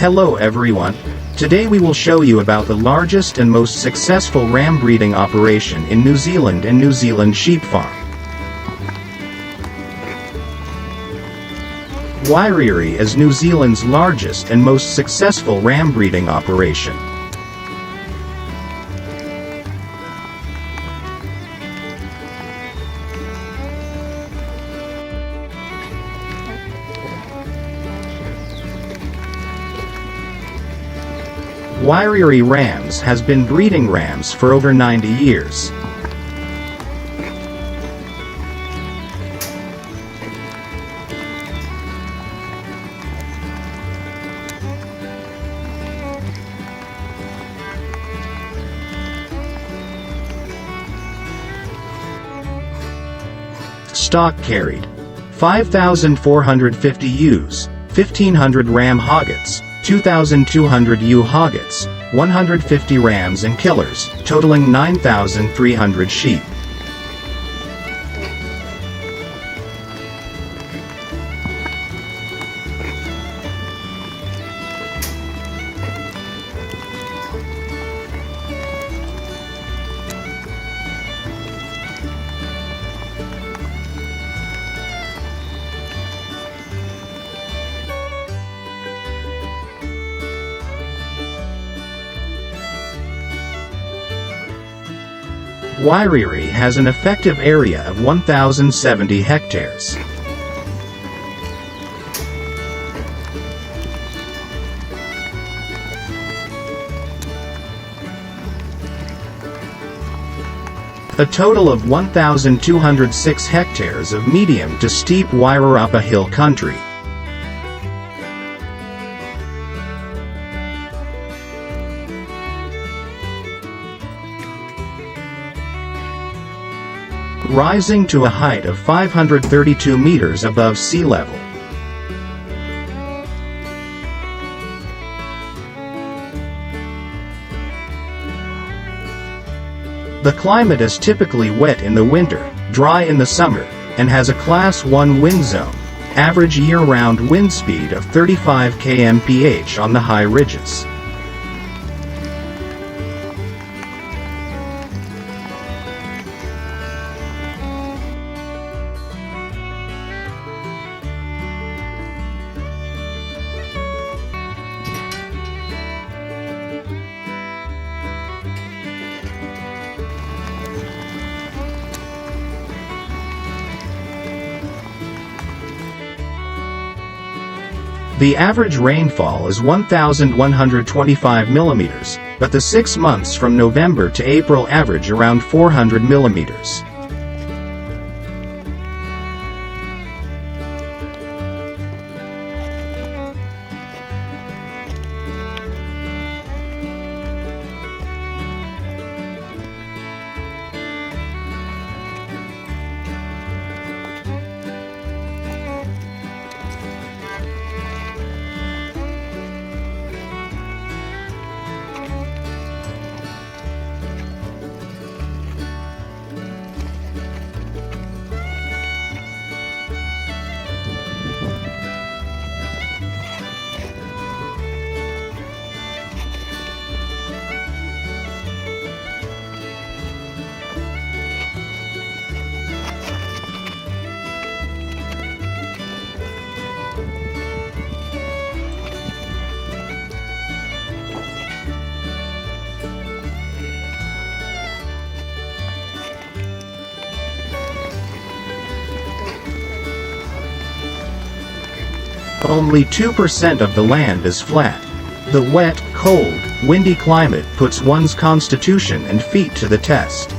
Hello everyone. Today we will show you about the largest and most successful ram breeding operation in New Zealand and New Zealand sheep farm. Wairere is New Zealand's largest and most successful ram breeding operation. Wairere Rams has been breeding rams for over 90 years. Stock carried: 5,450 ewes, 1,500 ram hoggets, 2,200 ewe hoggets, 150 rams and killers, totaling 9,300 sheep. Wairere has an effective area of 1,070 hectares. A total of 1,206 hectares of medium to steep Wairarapa hill country. Rising to a height of 532 meters above sea level. The climate is typically wet in the winter, dry in the summer, and has a Class 1 wind zone, average year-round wind speed of 35 km/h on the high ridges. The average rainfall is 1,125 millimeters, but the 6 months from November to April average around 400 millimeters. Only 2% of the land is flat. The wet, cold, windy climate puts one's constitution and feet to the test.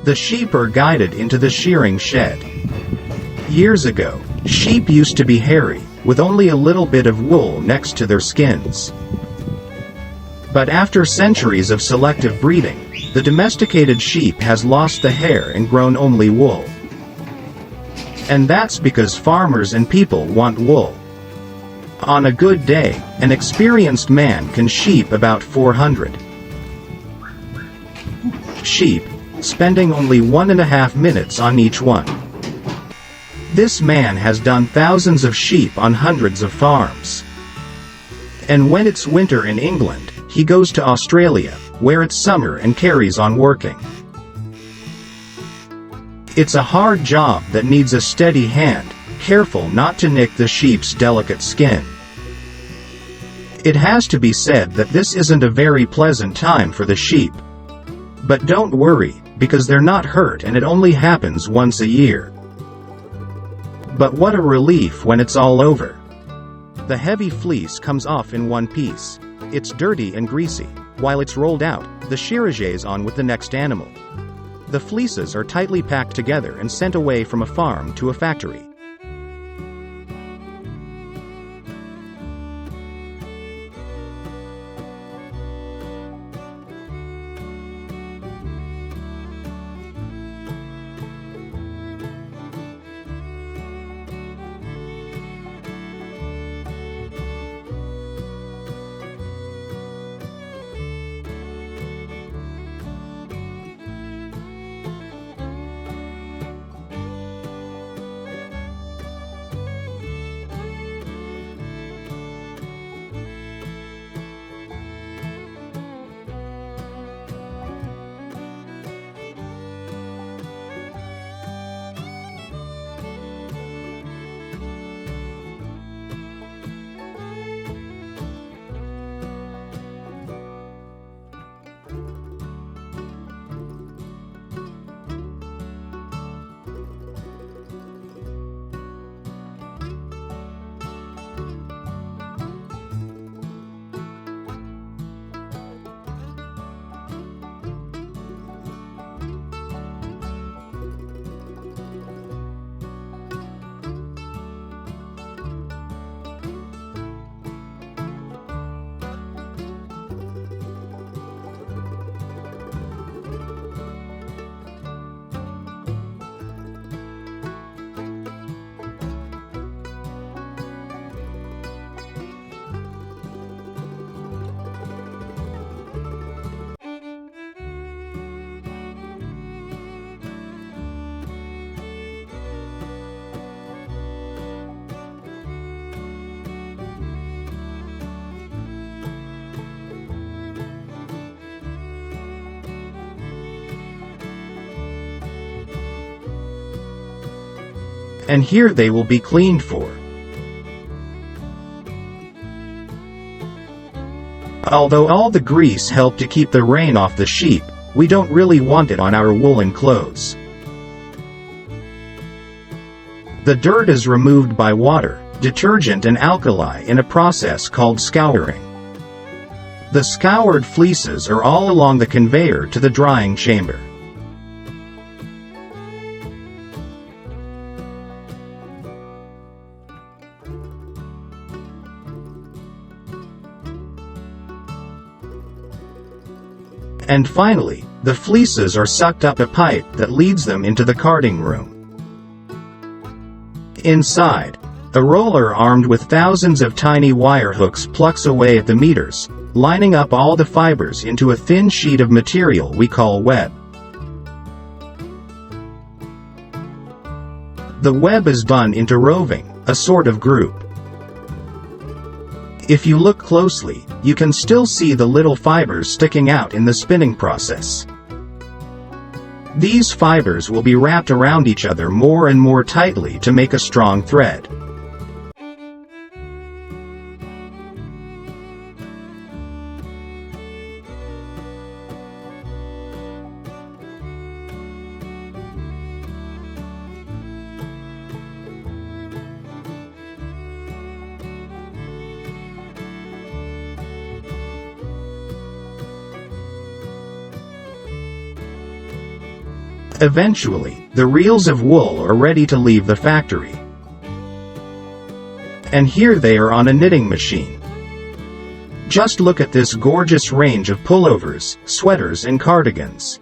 The sheep are guided into the shearing shed. Years ago, sheep used to be hairy, with only a little bit of wool next to their skins. But after centuries of selective breeding, the domesticated sheep has lost the hair and grown only wool. And that's because farmers and people want wool. On a good day, an experienced man can sheep about 400 sheep, spending only 1.5 minutes on each one. This man has done thousands of sheep on hundreds of farms. And when it's winter in England, he goes to Australia, where it's summer, and carries on working. It's a hard job that needs a steady hand, careful not to nick the sheep's delicate skin. It has to be said that this isn't a very pleasant time for the sheep. But don't worry, because they're not hurt and it only happens once a year. But what a relief when it's all over. The heavy fleece comes off in one piece. It's dirty and greasy. While it's rolled out, the shearage's on with the next animal. The fleeces are tightly packed together and sent away from a farm to a factory. And here they will be cleaned for. Although all the grease helped to keep the rain off the sheep, we don't really want it on our woolen clothes. The dirt is removed by water, detergent and alkali in a process called scouring. The scoured fleeces are all along the conveyor to the drying chamber. And finally, the fleeces are sucked up a pipe that leads them into the carding room. Inside, a roller armed with thousands of tiny wire hooks plucks away at the meters, lining up all the fibers into a thin sheet of material we call web. The web is done into roving, a sort of group. If you look closely, you can still see the little fibers sticking out in the spinning process. These fibers will be wrapped around each other more and more tightly to make a strong thread. Eventually, the reels of wool are ready to leave the factory. And here they are on a knitting machine. Just look at this gorgeous range of pullovers, sweaters and cardigans.